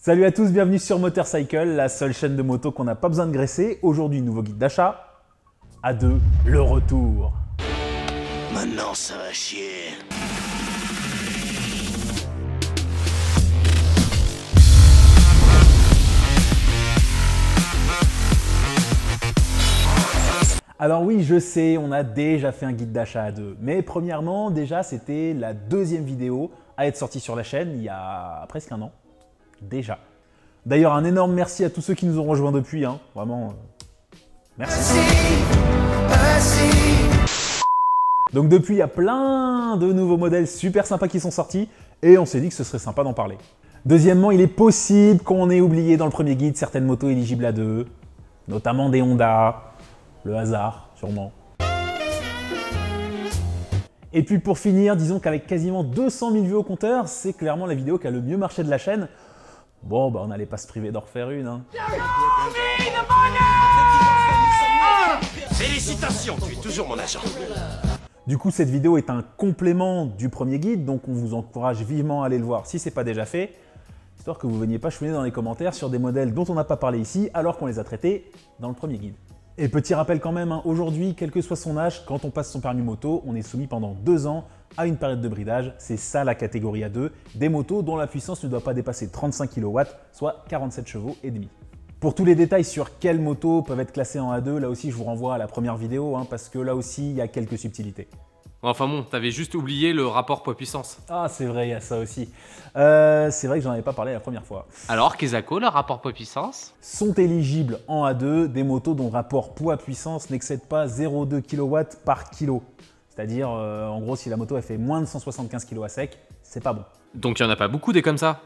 Salut à tous, bienvenue sur Motorcycle, la seule chaîne de moto qu'on n'a pas besoin de graisser. Aujourd'hui, nouveau guide d'achat. A2, le retour. Maintenant, ça va chier. Alors oui, je sais, on a déjà fait un guide d'achat à deux. Mais premièrement, déjà, c'était la deuxième vidéo à être sortie sur la chaîne il y a presque un an. Déjà. D'ailleurs, un énorme merci à tous ceux qui nous ont rejoints depuis. Hein. Vraiment, merci. Donc depuis, il y a plein de nouveaux modèles super sympas qui sont sortis. Et on s'est dit que ce serait sympa d'en parler. Deuxièmement, il est possible qu'on ait oublié dans le premier guide certaines motos éligibles à deux. Notamment des Honda. Le hasard, sûrement. Et puis pour finir, disons qu'avec quasiment 200 000 vues au compteur, c'est clairement la vidéo qui a le mieux marché de la chaîne. Bon, bah on n'allait pas se priver d'en refaire une. Hein. Félicitations, tu es toujours mon agent. Du coup, cette vidéo est un complément du premier guide, donc on vous encourage vivement à aller le voir si ce n'est pas déjà fait, histoire que vous ne veniez pas chouiner dans les commentaires sur des modèles dont on n'a pas parlé ici, alors qu'on les a traités dans le premier guide. Et petit rappel quand même, hein, aujourd'hui, quel que soit son âge, quand on passe son permis moto, on est soumis pendant 2 ans à une période de bridage. C'est ça la catégorie A2, des motos dont la puissance ne doit pas dépasser 35 kW, soit 47 chevaux et demi. Pour tous les détails sur quelles motos peuvent être classées en A2, là aussi je vous renvoie à la première vidéo, hein, parce que là aussi il y a quelques subtilités. Enfin bon, t'avais juste oublié le rapport poids-puissance. Ah c'est vrai, il y a ça aussi. C'est vrai que j'en avais pas parlé la première fois. Alors qu'est-ce que le rapport poids-puissance? Sont éligibles en A2 des motos dont le rapport poids-puissance n'excède pas 0,2 kW par kilo. C'est-à-dire, en gros, si la moto elle fait moins de 175 kg à sec, c'est pas bon. Donc il y en a pas beaucoup des comme ça?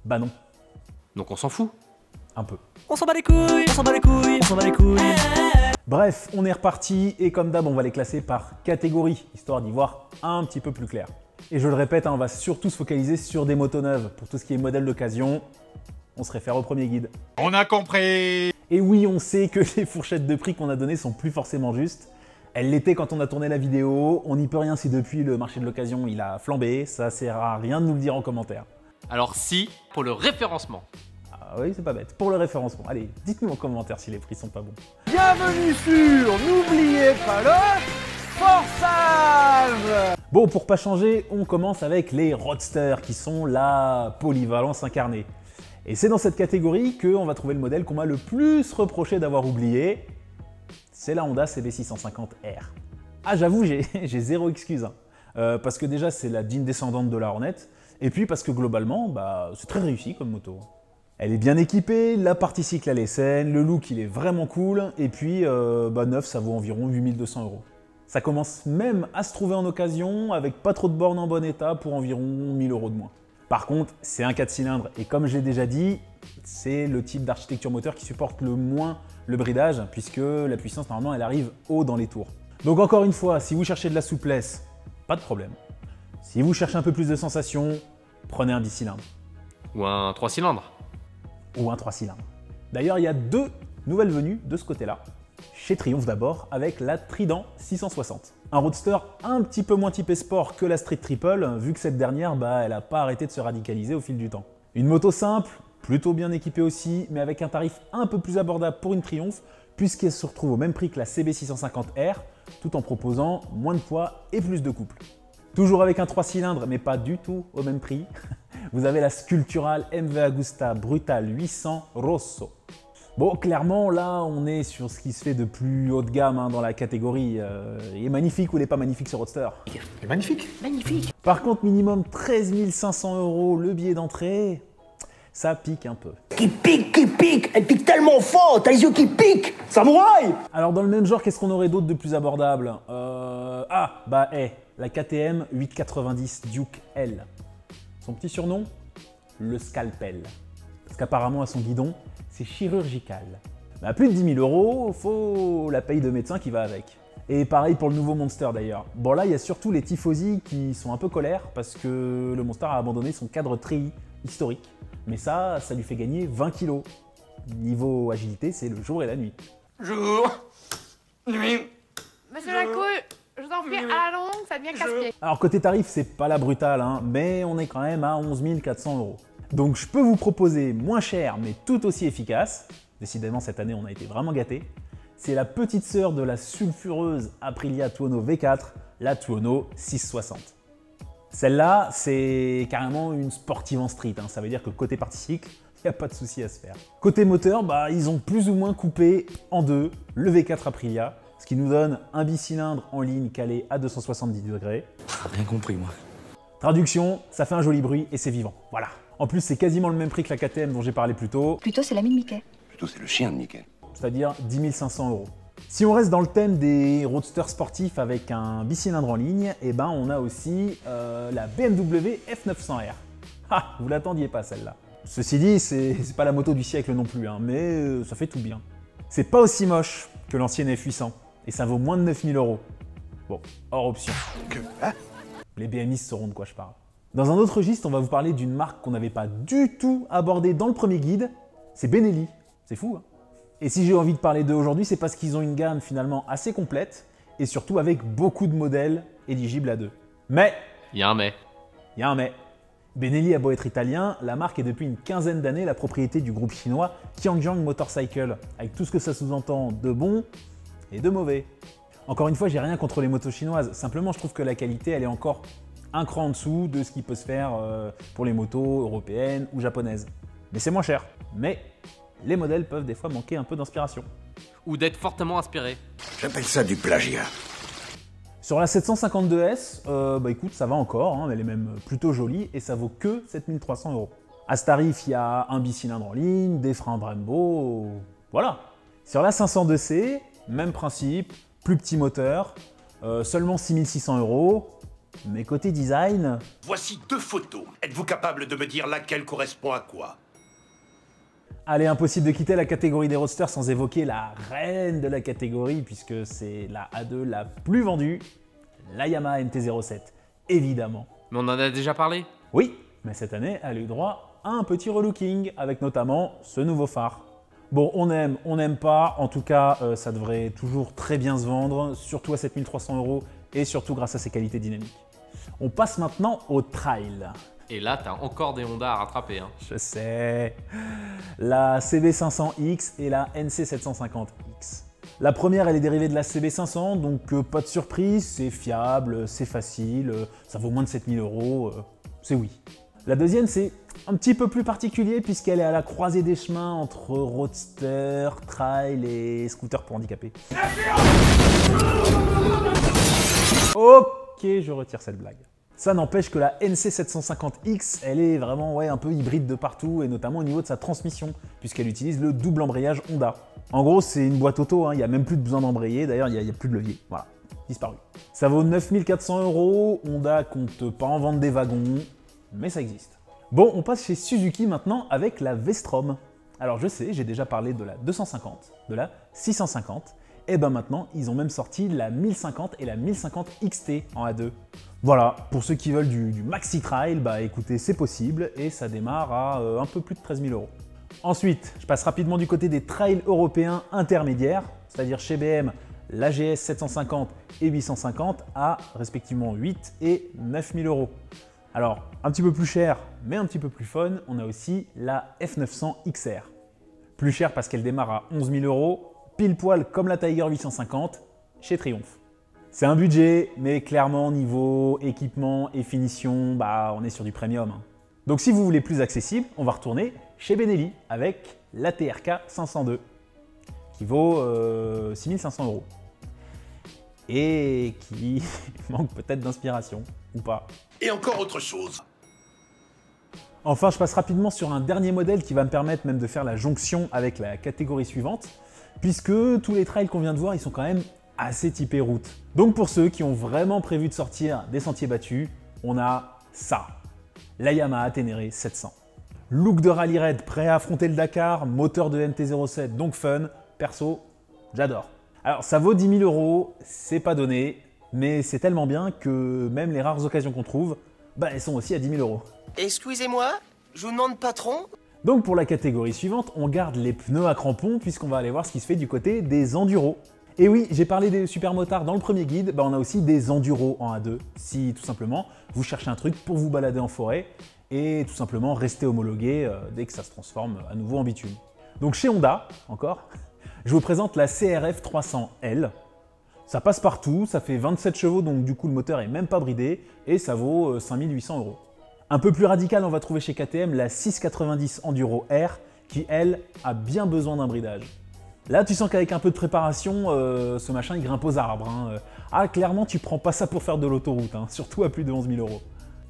Bah non, Donc on s'en fout. un peu. On s'en bat les couilles, on s'en bat les couilles, on s'en bat les couilles. Bref, on est reparti et comme d'hab, on va les classer par catégorie, histoire d'y voir un petit peu plus clair. Et je le répète, hein, on va surtout se focaliser sur des motos neuves. Pour tout ce qui est modèle d'occasion, on se réfère au premier guide. On a compris. Et oui, on sait que les fourchettes de prix qu'on a données sont plus forcément justes. Elles l'étaient quand on a tourné la vidéo, on n'y peut rien si depuis le marché de l'occasion il a flambé, ça sert à rien de nous le dire en commentaire. Alors si, pour le référencement. Ah oui, c'est pas bête. Pour le référencement, allez, dites-nous en commentaire si les prix sont pas bons. Bienvenue sur, n'oubliez pas le forçage. Bon, pour pas changer, on commence avec les roadsters qui sont la polyvalence incarnée. Et c'est dans cette catégorie qu'on va trouver le modèle qu'on m'a le plus reproché d'avoir oublié. C'est la Honda CB650R. Ah, j'avoue, j'ai zéro excuse. Hein. Parce que déjà, c'est la digne descendante de la Hornet. Et puis parce que globalement, bah, c'est très réussi comme moto. Elle est bien équipée, la partie cycle elle est saine, le look il est vraiment cool, et puis neuf ça vaut environ 8200 €. Ça commence même à se trouver en occasion avec pas trop de bornes en bon état pour environ 1000 € de moins. Par contre, c'est un 4 cylindres et comme j'ai déjà dit, c'est le type d'architecture moteur qui supporte le moins le bridage puisque la puissance normalement elle arrive haut dans les tours. Donc encore une fois, si vous cherchez de la souplesse, pas de problème. Si vous cherchez un peu plus de sensations, prenez un 10 cylindres. Ou un 3 cylindres. Ou un 3 cylindres. D'ailleurs, il y a 2 nouvelles venues de ce côté-là. Chez Triumph d'abord, avec la Trident 660. Un roadster un petit peu moins typé sport que la Street Triple, vu que cette dernière, bah, elle n'a pas arrêté de se radicaliser au fil du temps. Une moto simple, plutôt bien équipée aussi, mais avec un tarif un peu plus abordable pour une Triumph, puisqu'elle se retrouve au même prix que la CB650R, tout en proposant moins de poids et plus de couple. Toujours avec un 3 cylindres, mais pas du tout au même prix, vous avez la Sculptural MV Agusta Brutal 800 Rosso. Bon, clairement, là, on est sur ce qui se fait de plus haut de gamme hein, dans la catégorie. Il est magnifique ou il n'est pas magnifique ce roadster? C'est magnifique. Magnifique. Par contre, minimum 13 500 € le billet d'entrée, ça pique un peu. Qui pique, elle pique tellement fort, t'as les yeux qui piquent, samouraï. Alors, dans le même genre, qu'est-ce qu'on aurait d'autre de plus abordable? La KTM 890 Duke L. Son petit surnom, le scalpel. Parce qu'apparemment, à son guidon, c'est chirurgical. Mais à plus de 10 000 €, faut la paye de médecin qui va avec. Et pareil pour le nouveau Monster d'ailleurs. Bon là, il y a surtout les tifosi qui sont un peu colères parce que le Monster a abandonné son cadre treillis historique. Mais ça lui fait gagner 20 kg. Niveau agilité, c'est le jour et la nuit. Jour, nuit. Monsieur Lacouille, je vous en prie, à la longue, ça devient casse-pied. Alors côté tarif, c'est pas la brutale, hein, mais on est quand même à 11 400 €. Donc je peux vous proposer moins cher mais tout aussi efficace. Décidément cette année on a été vraiment gâtés. C'est la petite sœur de la sulfureuse Aprilia Tuono V4, la Tuono 660. Celle-là, c'est carrément une sportive en street, hein. Ça veut dire que côté partie cycle, il n'y a pas de souci à se faire. Côté moteur, bah, ils ont plus ou moins coupé en deux le V4 Aprilia, ce qui nous donne un bicylindre en ligne calé à 270 degrés. Rien compris, moi. Traduction, ça fait un joli bruit et c'est vivant, voilà. En plus, c'est quasiment le même prix que la KTM dont j'ai parlé plus tôt, Plutôt, c'est l'ami de Mickey. Plutôt, c'est le chien de Mickey. c'est-à-dire 10 500 €. Si on reste dans le thème des roadsters sportifs avec un bicylindre en ligne, eh ben on a aussi la BMW F900R. Ah, vous l'attendiez pas celle-là. Ceci dit, c'est pas la moto du siècle non plus, hein, mais ça fait tout bien. C'est pas aussi moche que l'ancienne F800, et ça vaut moins de 9 000 €. Bon, hors option. Les BMI sauront de quoi je parle. Dans un autre registre, on va vous parler d'une marque qu'on n'avait pas du tout abordée dans le premier guide, c'est Benelli. C'est fou, hein. Et si j'ai envie de parler d'eux aujourd'hui, c'est parce qu'ils ont une gamme finalement assez complète, et surtout avec beaucoup de modèles éligibles à d'eux. Mais, Il y a un mais. il y a un mais. Benelli a beau être italien, la marque est depuis une quinzaine d'années la propriété du groupe chinois Qianjiang Motorcycle, avec tout ce que ça sous-entend de bon et de mauvais. Encore une fois, j'ai rien contre les motos chinoises, simplement je trouve que la qualité elle est encore un cran en dessous de ce qui peut se faire pour les motos européennes ou japonaises. Mais c'est moins cher. Mais les modèles peuvent des fois manquer un peu d'inspiration. Ou d'être fortement inspiré. J'appelle ça du plagiat. Sur la 752S, bah écoute, ça va encore, hein, elle est même plutôt jolie et ça vaut que 7 300 €. À ce tarif, il y a un bicylindre en ligne, des freins Brembo, voilà. Sur la 502C, même principe, plus petit moteur, seulement 6 600 €, mais côté design... Voici 2 photos. Êtes-vous capable de me dire laquelle correspond à quoi? Allez, impossible de quitter la catégorie des roadsters sans évoquer la reine de la catégorie, puisque c'est la A2 la plus vendue, la Yamaha NT07, évidemment. Mais on en a déjà parlé. Oui, mais cette année, elle a eu droit à un petit relooking, avec notamment ce nouveau phare. Bon, on n'aime pas, en tout cas, ça devrait toujours très bien se vendre, surtout à 7 300 € et surtout grâce à ses qualités dynamiques. On passe maintenant au trail. Et là, t'as encore des Honda à rattraper. Hein. Je sais. La CB500X et la NC750X. La première, elle est dérivée de la CB500, donc pas de surprise, c'est fiable, c'est facile, ça vaut moins de 7 000 €, c'est oui. La deuxième, c'est un petit peu plus particulier puisqu'elle est à la croisée des chemins entre roadster, trail et scooter pour handicapés. Ok, je retire cette blague. Ça n'empêche que la NC750X, elle est vraiment un peu hybride de partout, et notamment au niveau de sa transmission, puisqu'elle utilise le double embrayage Honda. En gros, c'est une boîte auto, hein, il n'y a même plus besoin d'embrayer, d'ailleurs il n'y a plus de levier, voilà, disparu. Ça vaut 9 400 €, Honda compte pas en vendre des wagons, mais ça existe. Bon, on passe chez Suzuki maintenant avec la V-Strom. Alors je sais, j'ai déjà parlé de la 250, de la 650, et ben maintenant, ils ont même sorti la 1050 et la 1050 XT en A2. Voilà, pour ceux qui veulent du maxi trail, bah écoutez, c'est possible et ça démarre à un peu plus de 13 000 €. Ensuite, je passe rapidement du côté des trails européens intermédiaires, c'est-à-dire chez BM, l'AGS 750 et 850 à respectivement 8 et 9 000 €. Alors, un petit peu plus cher, mais un petit peu plus fun, on a aussi la F900 XR. Plus cher parce qu'elle démarre à 11 000 €, pile poil comme la Tiger 850 chez Triumph. C'est un budget, mais clairement niveau équipement et finition, bah on est sur du premium. Donc si vous voulez plus accessible, on va retourner chez Benelli avec la TRK 502 qui vaut 6 500 € et qui manque peut-être d'inspiration ou pas. Et encore autre chose. Enfin, je passe rapidement sur un dernier modèle qui va me permettre même de faire la jonction avec la catégorie suivante, puisque tous les trails qu'on vient de voir, ils sont quand même assez typés route. Donc pour ceux qui ont vraiment prévu de sortir des sentiers battus, on a ça, la Yamaha Ténéré 700. Look de rallye raid, prêt à affronter le Dakar, moteur de MT-07, donc fun, perso, j'adore. Alors ça vaut 10 000 €, c'est pas donné, mais c'est tellement bien que même les rares occasions qu'on trouve, bah elles sont aussi à 10 000 €. Excusez-moi, je vous demande patron? Donc pour la catégorie suivante, on garde les pneus à crampons puisqu'on va aller voir ce qui se fait du côté des enduros. Et oui, j'ai parlé des supermotards dans le premier guide, bah on a aussi des enduros en A2, si tout simplement vous cherchez un truc pour vous balader en forêt et tout simplement rester homologué dès que ça se transforme à nouveau en bitume. Donc chez Honda, encore, je vous présente la CRF 300L. Ça passe partout, ça fait 27 chevaux, donc du coup le moteur est même pas bridé, et ça vaut 5800 €. Un peu plus radical, on va trouver chez KTM la 690 Enduro R, qui elle a bien besoin d'un bridage. Là tu sens qu'avec un peu de préparation, ce machin il grimpe aux arbres. Hein. Ah clairement tu prends pas ça pour faire de l'autoroute, hein, surtout à plus de 11 000 €.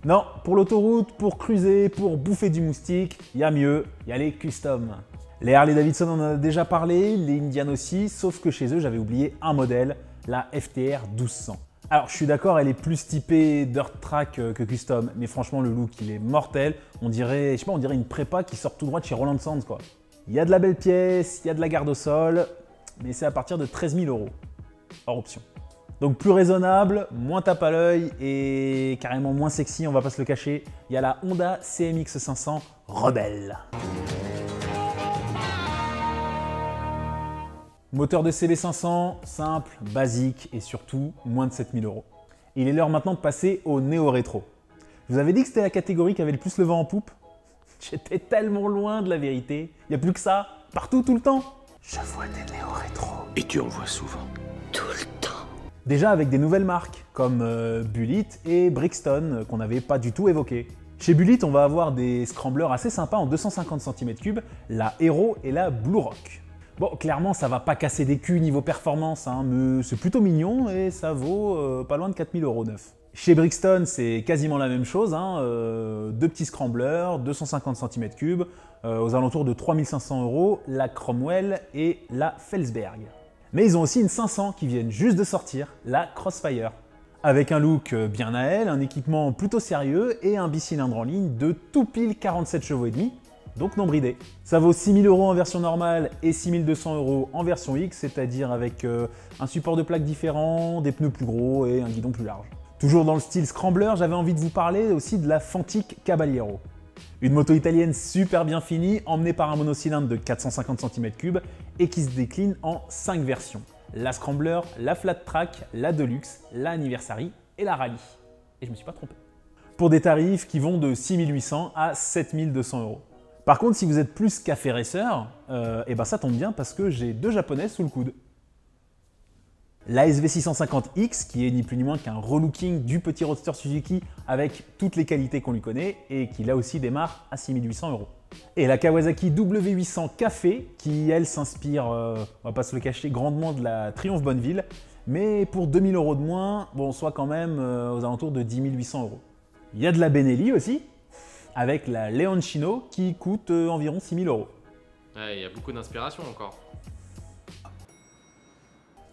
Non, pour l'autoroute, pour cruiser, pour bouffer du moustique, il y a mieux, il y a les custom. Les Harley Davidson on en a déjà parlé, les Indian aussi, sauf que chez eux j'avais oublié un modèle, la FTR 1200. Alors je suis d'accord, elle est plus typée dirt track que custom, mais franchement le look il est mortel, on dirait, je sais pas, on dirait une prépa qui sort tout droit de chez Roland Sands quoi. Il y a de la belle pièce, il y a de la garde au sol, mais c'est à partir de 13 000 €, hors option. Donc plus raisonnable, moins tape à l'œil et carrément moins sexy, on va pas se le cacher, il y a la Honda CMX 500 Rebelle. Moteur de CB500, simple, basique et surtout moins de 7 000 €. Il est l'heure maintenant de passer au néo-rétro. Je vous avais dit que c'était la catégorie qui avait le plus le vent en poupe. J'étais tellement loin de la vérité. Il n'y a plus que ça, partout, tout le temps. Je vois des néo-rétro. Et tu en vois souvent. Tout le temps. Déjà avec des nouvelles marques comme Bullitt et Brixton qu'on n'avait pas du tout évoquées. Chez Bullitt, on va avoir des scramblers assez sympas en 250 cm3, la Hero et la Blue Rock. Bon, clairement, ça va pas casser des culs niveau performance, hein, mais c'est plutôt mignon et ça vaut pas loin de 4 000 € neuf. Chez Brixton, c'est quasiment la même chose, hein, deux petits scramblers, 250 cm3, aux alentours de 3 500 €, la Cromwell et la Felsberg. Mais ils ont aussi une 500 qui viennent juste de sortir, la Crossfire. Avec un look bien à elle, un équipement plutôt sérieux et un bicylindre en ligne de tout pile 47 chevaux et demi. Donc non bridé. Ça vaut 6 000 € en version normale et 6 200 € en version X, c'est-à-dire avec un support de plaque différent, des pneus plus gros et un guidon plus large. Toujours dans le style scrambler, j'avais envie de vous parler aussi de la Fantic Caballero. Une moto italienne super bien finie, emmenée par un monocylindre de 450 cm3 et qui se décline en 5 versions. La Scrambler, la Flat Track, la Deluxe, la Anniversary et la Rally. Et je me suis pas trompé. Pour des tarifs qui vont de 6 800 à 7 200 €. Par contre, si vous êtes plus café racer, et ben ça tombe bien parce que j'ai deux japonaises sous le coude. La SV650X, qui est ni plus ni moins qu'un relooking du petit roadster Suzuki avec toutes les qualités qu'on lui connaît et qui là aussi démarre à 6 800 €. Et la Kawasaki W800 Café, qui elle s'inspire, on va pas se le cacher, grandement de la Triumph Bonneville, mais pour 2 000 € de moins, bon, soit quand même aux alentours de 10 800 €. Il y a de la Benelli aussi, avec la Leoncino qui coûte environ 6 000 €. Ouais, il y a beaucoup d'inspiration encore.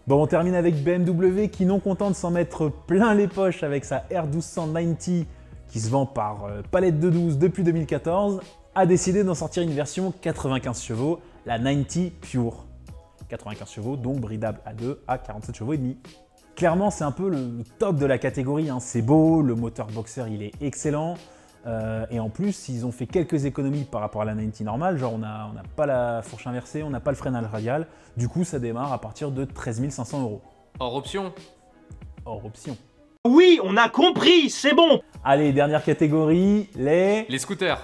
Bon, on termine avec BMW qui, non content de s'en mettre plein les poches avec sa R1290 qui se vend par palette de 12 depuis 2014, a décidé d'en sortir une version 95 chevaux, la 90 Pure. 95 chevaux, donc bridable à 2 à 47 chevaux et demi. Clairement, c'est un peu le top de la catégorie, hein. C'est beau, le moteur boxer il est excellent. Et en plus, ils ont fait quelques économies par rapport à la 90 normale, genre on n'a pas la fourche inversée, on n'a pas le freinage radial, du coup ça démarre à partir de 13 500 €. Hors option. Hors option. Oui, on a compris, c'est bon. Allez, dernière catégorie, les scooters.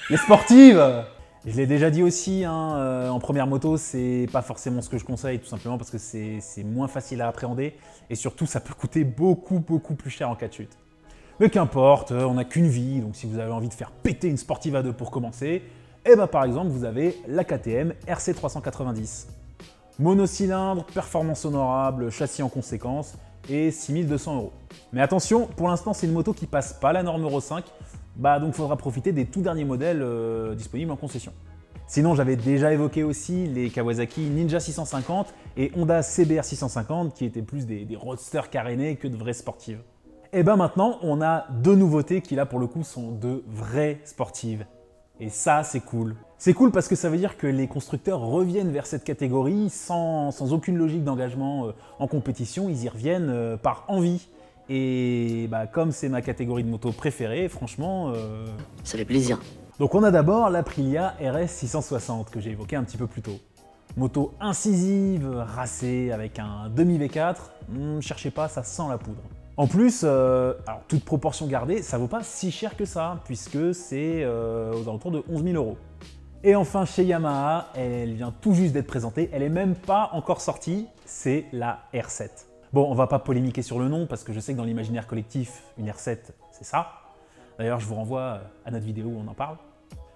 Les sportives. Je l'ai déjà dit aussi, hein, en première moto, c'est pas forcément ce que je conseille, tout simplement parce que c'est moins facile à appréhender et surtout ça peut coûter beaucoup plus cher en cas de chute. Mais qu'importe, on n'a qu'une vie, donc si vous avez envie de faire péter une sportive à deux pour commencer, et ben par exemple vous avez la KTM RC390. Monocylindre, performance honorable, châssis en conséquence et 6 200 €. Mais attention, pour l'instant c'est une moto qui passe pas la norme Euro 5, donc il faudra profiter des tout derniers modèles disponibles en concession. Sinon j'avais déjà évoqué aussi les Kawasaki Ninja 650 et Honda CBR 650 qui étaient plus des roadsters carénés que de vraies sportives. Et ben maintenant, on a deux nouveautés qui là pour le coup sont de vraies sportives. Et ça, c'est cool. C'est cool parce que ça veut dire que les constructeurs reviennent vers cette catégorie sans aucune logique d'engagement en compétition. Ils y reviennent par envie. Et comme c'est ma catégorie de moto préférée, franchement... Ça fait plaisir. Donc on a d'abord l'Aprilia RS 660 que j'ai évoqué un petit peu plus tôt. Moto incisive, racée avec un demi V4. Cherchez pas, ça sent la poudre. En plus, alors toute proportion gardée, ça vaut pas si cher que ça, puisque c'est aux alentours de 11 000 €. Et enfin, chez Yamaha, elle vient tout juste d'être présentée, elle est même pas encore sortie, c'est la R7. Bon, on va pas polémiquer sur le nom, parce que je sais que dans l'imaginaire collectif, une R7, c'est ça. D'ailleurs, je vous renvoie à notre vidéo où on en parle.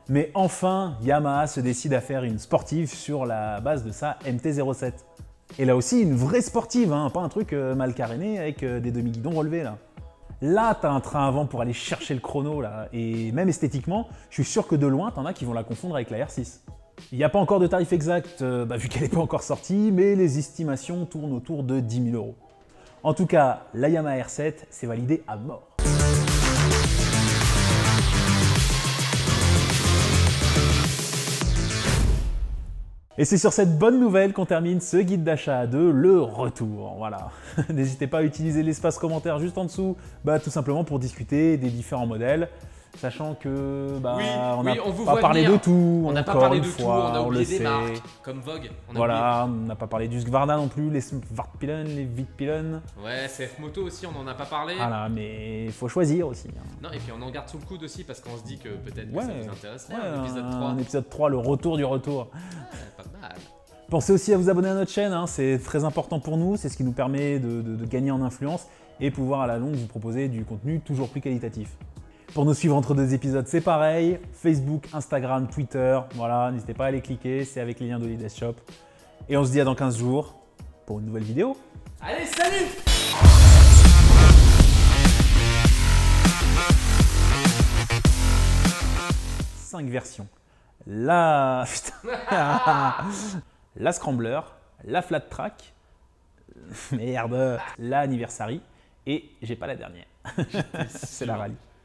Mais enfin, Yamaha se décide à faire une sportive sur la base de sa MT-07. Et là aussi, une vraie sportive, hein, pas un truc mal caréné avec des demi-guidons relevés là. Là, t'as un train avant pour aller chercher le chrono là, et même esthétiquement, je suis sûr que de loin, t'en as qui vont la confondre avec la R6. Il n'y a pas encore de tarif exact, vu qu'elle n'est pas encore sortie, mais les estimations tournent autour de 10 000 €. En tout cas, la Yamaha R7, c'est validé à mort. Et c'est sur cette bonne nouvelle qu'on termine ce guide d'achat de le retour. Voilà. N'hésitez pas à utiliser l'espace commentaire juste en dessous, tout simplement pour discuter des différents modèles. Sachant que on n'a pas parlé de tout. On n'a pas parlé de tout, on a oublié des marques, comme Vogue. Voilà, on n'a pas parlé du Husqvarna non plus, les Svartpilen, les Vitpilen. Ouais, CF Moto aussi, on n'en a pas parlé. Voilà, mais il faut choisir aussi. Non, et puis on en garde sous le coude aussi parce qu'on se dit que peut-être que ça vous intéresserait, un épisode 3. Un épisode 3, le retour du retour. Pas mal. Pensez aussi à vous abonner à notre chaîne, hein, c'est très important pour nous, c'est ce qui nous permet de gagner en influence et pouvoir à la longue vous proposer du contenu toujours plus qualitatif. Pour nous suivre entre deux épisodes, c'est pareil, Facebook, Instagram, Twitter, voilà, n'hésitez pas à les cliquer, c'est avec les liens d'Holiday Shop. Et on se dit à dans 15 jours pour une nouvelle vidéo. Allez, salut! Cinq versions. La Scrambler, la Flat Track, merde, la Anniversary et j'ai pas la dernière. C'est la Rallye.